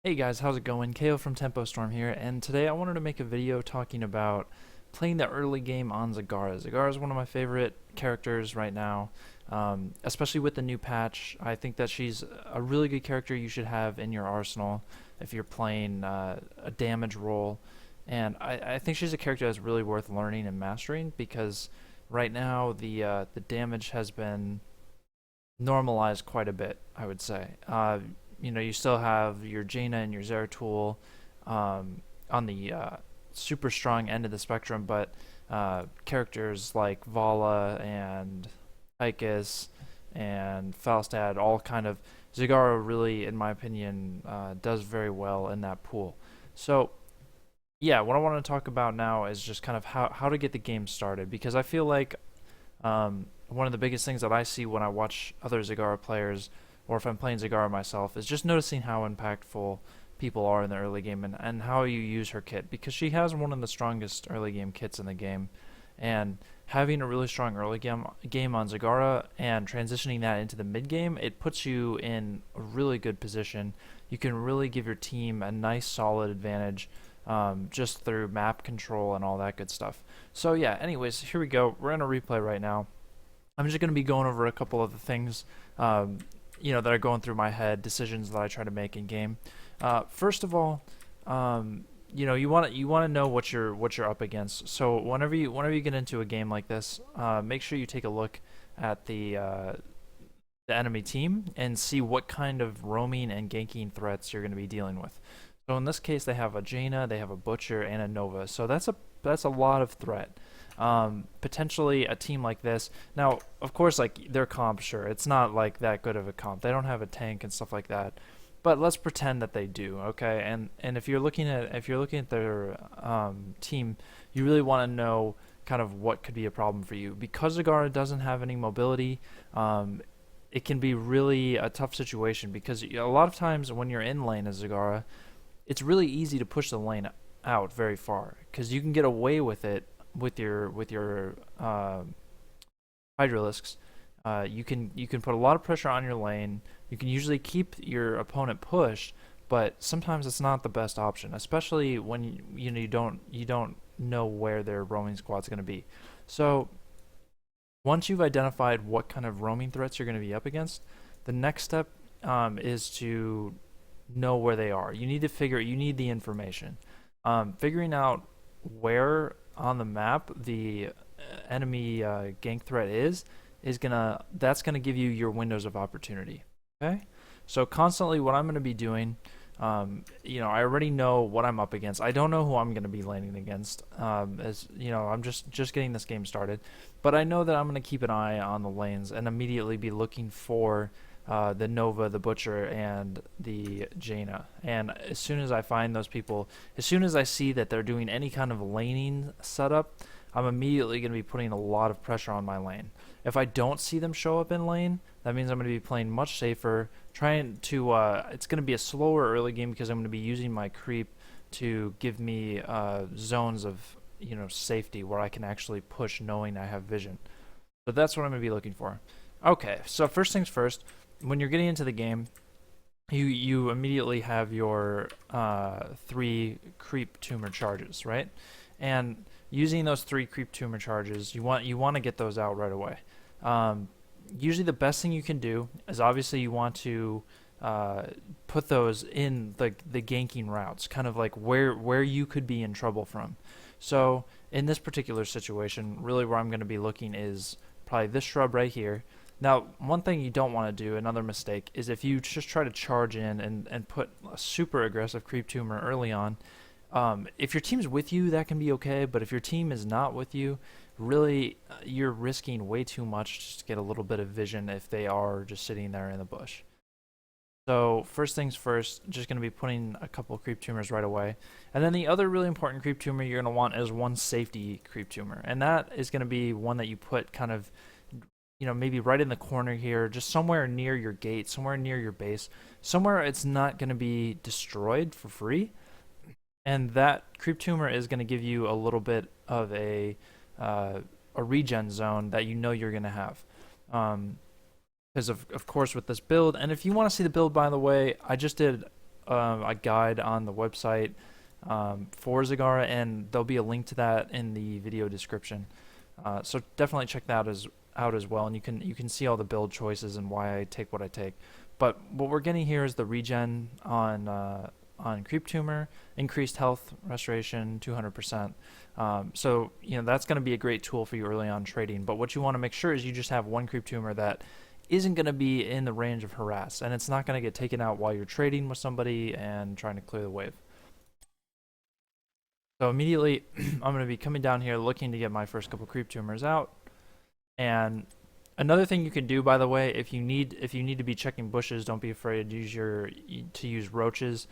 Hey guys, how's it going? Kaeyoh from Storm here, and today I wanted to make a video talking about playing the early game on Zagara. Zagara is one of my favorite characters right now, especially with the new patch. I think that she's a really good character you should have in your arsenal if you're playing a damage role. And I think she's a character that's really worth learning and mastering because right now the damage has been normalized quite a bit, I would say. You still have your Jaina and your Zeratul on the super strong end of the spectrum, but characters like Vala and Isis and Falstad all kind of Zagara really, in my opinion, does very well in that pool. So yeah, what I want to talk about now is just kind of how to get the game started because I feel like one of the biggest things that I see when I watch other Zagara players, or if I'm playing Zagara myself, is just noticing how impactful people are in the early game and how you use her kit, because she has one of the strongest early game kits in the game. And having a really strong early game on Zagara and transitioning that into the mid game, it puts you in a really good position. You can really give your team a nice solid advantage just through map control and all that good stuff. So yeah, anyways, here we go. We're in a replay right now. I'm just going to be going over a couple of the things, that are going through my head, decisions that I try to make in game. First of all, you want to know what you're up against. So whenever you get into a game like this, make sure you take a look at the enemy team and see what kind of roaming and ganking threats you're going to be dealing with. So in this case, they have a Jaina, they have a Butcher, and a Nova. So that's a lot of threat. Potentially a team like this. Now, of course, like their comp, sure, it's not like that good of a comp. They don't have a tank and stuff like that. But let's pretend that they do, okay? And if you're looking at their team, you really want to know kind of what could be a problem for you. Because Zagara doesn't have any mobility, it can be really a tough situation because a lot of times when you're in lane as Zagara, it's really easy to push the lane out very far because you can get away with it with your Hydralisks. You can put a lot of pressure on your lane. You can usually keep your opponent pushed, but sometimes it's not the best option, especially when you don't know where their roaming squad's going to be. So once you've identified what kind of roaming threats you're going to be up against, the next step is to know where they are. You need the information. Figuring out where on the map the enemy gank threat that's gonna give you your windows of opportunity. Okay, so constantly what I'm gonna be doing, I already know what I'm up against. I don't know who I'm gonna be laning against, as I'm just getting this game started, but I know that I'm gonna keep an eye on the lanes and immediately be looking for the Nova, the Butcher, and the Jaina. And as soon as I find those people, as soon as I see that they're doing any kind of laning setup, I'm immediately going to be putting a lot of pressure on my lane. If I don't see them show up in lane, that means I'm going to be playing much safer, trying to, it's going to be a slower early game because I'm going to be using my creep to give me zones of, safety where I can actually push knowing I have vision. So that's what I'm going to be looking for. Okay, so first things first, when you're getting into the game, you immediately have your 3 creep tumor charges, right? And using those 3 creep tumor charges, you want to get those out right away. Usually the best thing you can do is obviously you want to put those in the ganking routes, kind of like where you could be in trouble from. So in this particular situation, really where I'm going to be looking is probably this shrub right here. Now, one thing you don't want to do, another mistake, is if you just try to charge in and put a super aggressive creep tumor early on. If your team's with you, that can be okay, but if your team is not with you, really, you're risking way too much just to get a little bit of vision if they are just sitting there in the bush. So first things first, just going to be putting a couple of creep tumors right away. And then the other really important creep tumor you're going to want is one safety creep tumor. And that is going to be one that you put kind of maybe right in the corner here, just somewhere near your gate, somewhere near your base, somewhere it's not going to be destroyed for free. And that creep tumor is going to give you a little bit of a regen zone that you're going to have. Because of course with this build, and if you want to see the build, by the way, I just did a guide on the website for Zagara, and there'll be a link to that in the video description. So definitely check that out as well, and you can see all the build choices and why I take what I take. But what we're getting here is the regen on Creep Tumor, increased health restoration 200%. So that's going to be a great tool for you early on trading. But what you want to make sure is you just have one Creep Tumor that isn't going to be in the range of harass, and it's not going to get taken out while you're trading with somebody and trying to clear the wave. So immediately, I'm going to be coming down here looking to get my first couple Creep Tumors out. And another thing you can do, by the way, if you need to be checking bushes, don't be afraid to use roaches.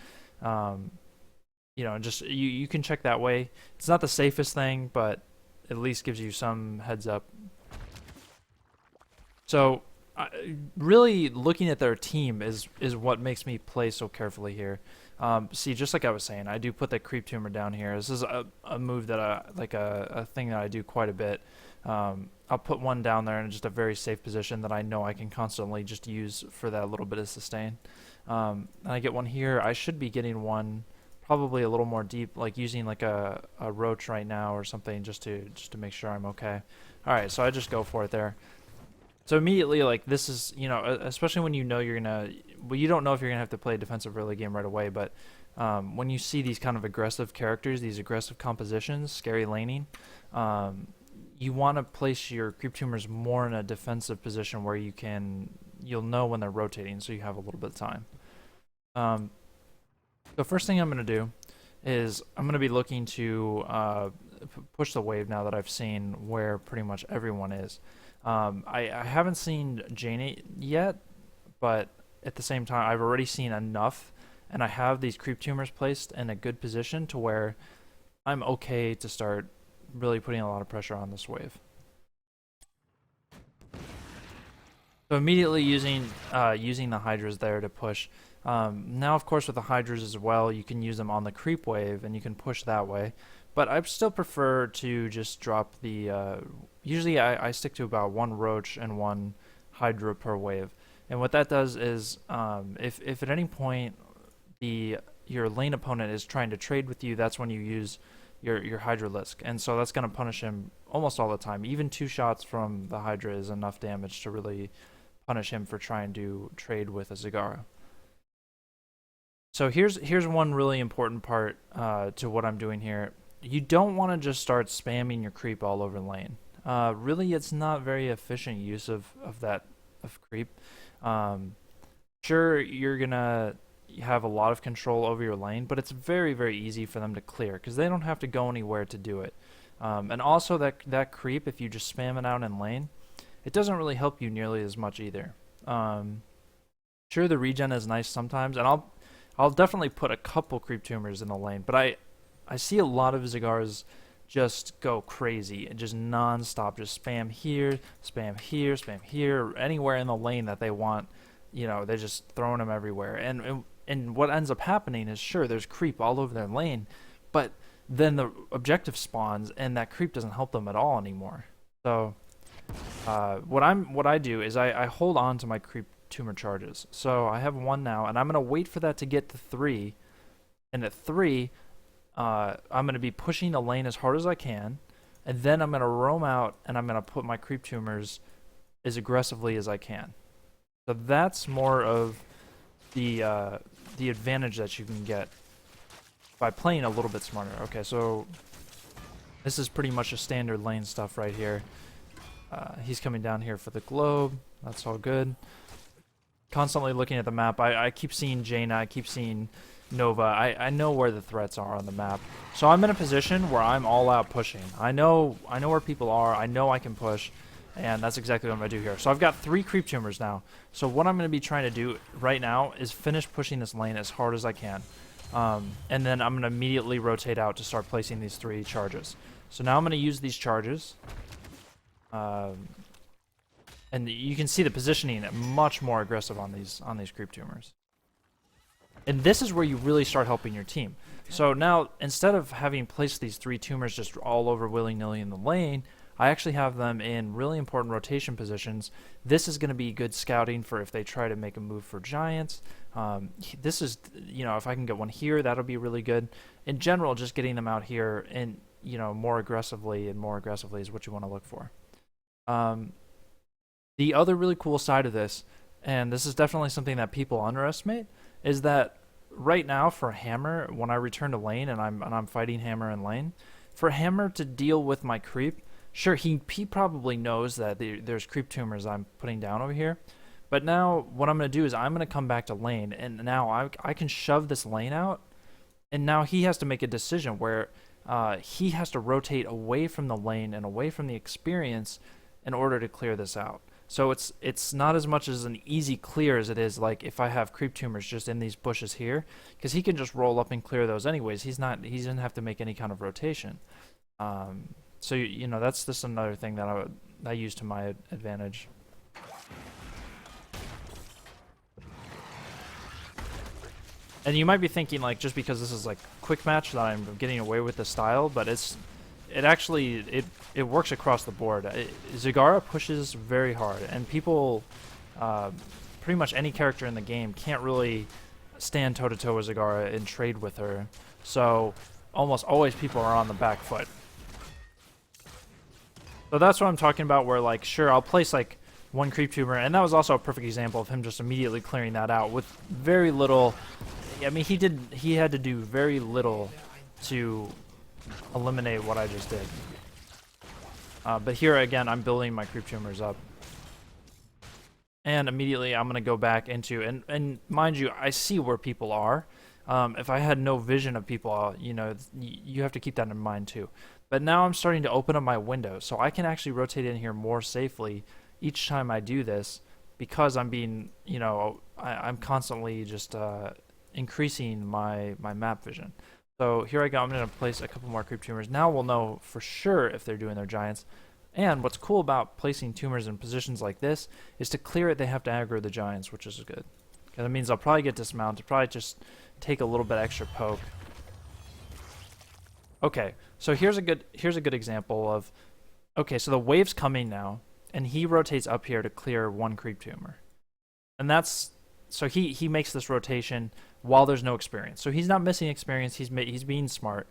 Just you can check that way. It's not the safest thing, but at least gives you some heads up. So really looking at their team is what makes me play so carefully here. See, just like I was saying, I do put that Creep Tumor down here. This is a move that a thing that I do quite a bit. I'll put one down there in just a very safe position that I know I can constantly just use for that little bit of sustain. And I get one here. I should be getting one probably a little more deep, like using like a roach right now or something, just to make sure I'm okay. All right, so I just go for it there. So immediately, like, this is, especially when you're gonna, well, you don't know if you're gonna have to play a defensive early game right away, but when you see these kind of aggressive characters, these aggressive compositions, scary laning, you want to place your Creep Tumors more in a defensive position where you'll know when they're rotating, so you have a little bit of time. The first thing I'm going to do is I'm going to be looking to push the wave now that I've seen where pretty much everyone is. I haven't seen Jane yet, but at the same time, I've already seen enough, and I have these Creep Tumors placed in a good position to where I'm okay to start really putting a lot of pressure on this wave. So immediately using the Hydras there to push. Now, of course, with the Hydras as well, you can use them on the creep wave, and you can push that way. But I still prefer to just drop the... usually I stick to about one Roach and one Hydra per wave. And what that does is, if at any point your lane opponent is trying to trade with you, that's when you use your Hydralisk, and so that's going to punish him almost all the time. Even 2 shots from the Hydra is enough damage to really punish him for trying to trade with a Zagara. So here's one really important part to what I'm doing here. You don't want to just start spamming your creep all over lane. Really, it's not very efficient use of creep. Sure, you're gonna have a lot of control over your lane, but it's very, very easy for them to clear because they don't have to go anywhere to do it. And also that creep, if you just spam it out in lane, it doesn't really help you nearly as much either. Sure, the regen is nice sometimes, and I'll definitely put a couple Creep Tumors in the lane, but I see a lot of Zagaras just go crazy and just non-stop, just spam here, spam here, spam here, anywhere in the lane that they want. They're just throwing them everywhere. And what ends up happening is, sure, there's creep all over their lane, but then the objective spawns, and that creep doesn't help them at all anymore. So what I do is I hold on to my Creep Tumor charges. So I have 1 now, and I'm going to wait for that to get to 3. And at 3, I'm going to be pushing the lane as hard as I can, and then I'm going to roam out, and I'm going to put my Creep Tumors as aggressively as I can. So that's more of the advantage that you can get by playing a little bit smarter. Okay, so this is pretty much a standard lane stuff right here. He's coming down here for the globe. That's all good. Constantly looking at the map. I keep seeing Jaina. I keep seeing Nova. I know where the threats are on the map. So I'm in a position where I'm all out pushing. I know where people are. I know I can push. And that's exactly what I'm going to do here. So I've got 3 Creep Tumors now. So what I'm going to be trying to do right now is finish pushing this lane as hard as I can. And then I'm going to immediately rotate out to start placing these 3 charges. So now I'm going to use these charges. And you can see the positioning much more aggressive on these Creep Tumors. And this is where you really start helping your team. So now, instead of having placed these 3 tumors just all over willy-nilly in the lane, I actually have them in really important rotation positions. This is going to be good scouting for if they try to make a move for giants. This is, if I can get one here, that'll be really good. In general, just getting them out here and, more aggressively is what you want to look for. The other really cool side of this, and this is definitely something that people underestimate, is that right now for Hammer, when I return to lane and I'm fighting Hammer in lane, for Hammer to deal with my creep, sure, he probably knows that there's creep tumors I'm putting down over here. But now what I'm going to do is I'm going to come back to lane, and now I can shove this lane out, and now he has to make a decision where he has to rotate away from the lane and away from the experience in order to clear this out. So it's not as much as an easy clear as it is like if I have creep tumors just in these bushes here, because he can just roll up and clear those anyways. He doesn't have to make any kind of rotation. So that's just another thing that I use to my advantage. And you might be thinking, like, just because this is like quick match that I'm getting away with the style, but it actually works across the board. Zagara pushes very hard, and people, pretty much any character in the game can't really stand toe-to-toe with Zagara and trade with her. So almost always people are on the back foot. So that's what I'm talking about, where, like, sure, I'll place like one creep tumor, and that was also a perfect example of him just immediately clearing that out with very little. I mean, he had to do very little to eliminate what I just did. But here again, I'm building my creep tumors up, and immediately I'm gonna go back into and mind you, I see where people are. If I had no vision of people, you have to keep that in mind too. But now I'm starting to open up my window, so I can actually rotate in here more safely each time I do this, because I'm being, I'm constantly just increasing my map vision. So here I go. I'm going to place a couple more creep tumors. Now we'll know for sure if they're doing their giants. And what's cool about placing tumors in positions like this is to clear it, they have to aggro the giants, which is good. Because that means I'll probably get dismounted, probably just take a little bit extra poke. Okay, so here's a good example of, okay, so the wave's coming now, and he rotates up here to clear one creep tumor. And that's, so he makes this rotation while there's no experience. So he's not missing experience, he's being smart,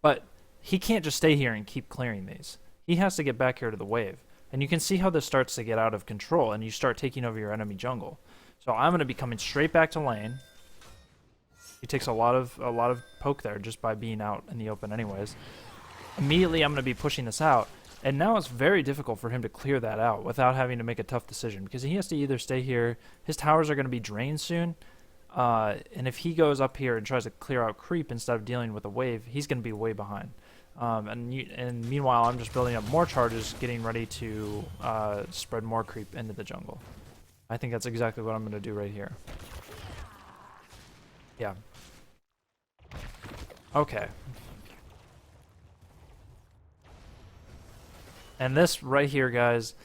but he can't just stay here and keep clearing these. He has to get back here to the wave. And you can see how this starts to get out of control, and you start taking over your enemy jungle. So I'm going to be coming straight back to lane. He takes a lot of poke there just by being out in the open anyways. Immediately I'm going to be pushing this out, and now it's very difficult for him to clear that out without having to make a tough decision, because he has to either stay here, his towers are going to be drained soon, and if he goes up here and tries to clear out creep instead of dealing with a wave, he's going to be way behind. And meanwhile, I'm just building up more charges, getting ready to spread more creep into the jungle. I think that's exactly what I'm going to do right here. Yeah. Okay. And this right here, guys,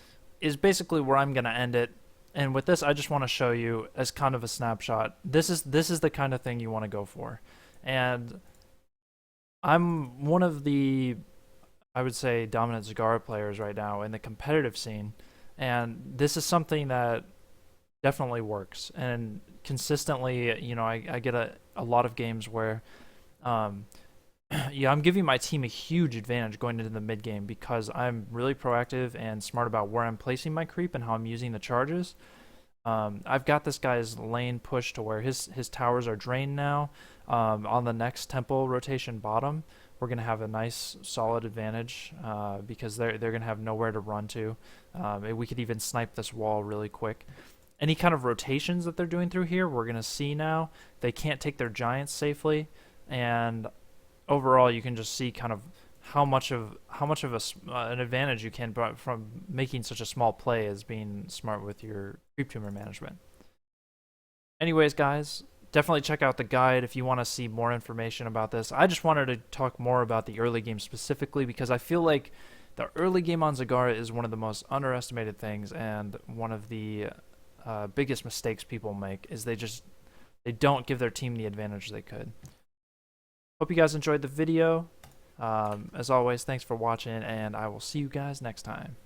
is basically where I'm going to end it. And with this, I just want to show you as kind of a snapshot. This is the kind of thing you want to go for. And I'm one of the, I would say, dominant Zagara players right now in the competitive scene. And this is something that definitely works. And consistently, I get a lot of games where yeah, I'm giving my team a huge advantage going into the mid game because I'm really proactive and smart about where I'm placing my creep and how I'm using the charges. I've got this guy's lane pushed to where his towers are drained now. On the next temple rotation bottom, we're gonna have a nice solid advantage because they're gonna have nowhere to run to. We could even snipe this wall really quick. Any kind of rotations that they're doing through here, we're gonna see now. They can't take their giants safely, and overall, you can just see kind of how much of an advantage you can from making such a small play as being smart with your creep tumor management. Anyways, guys, definitely check out the guide if you want to see more information about this. I just wanted to talk more about the early game specifically because I feel like the early game on Zagara is one of the most underestimated things, and one of the biggest mistakes people make is they don't give their team the advantage they could. Hope you guys enjoyed the video. As always, thanks for watching, and I will see you guys next time.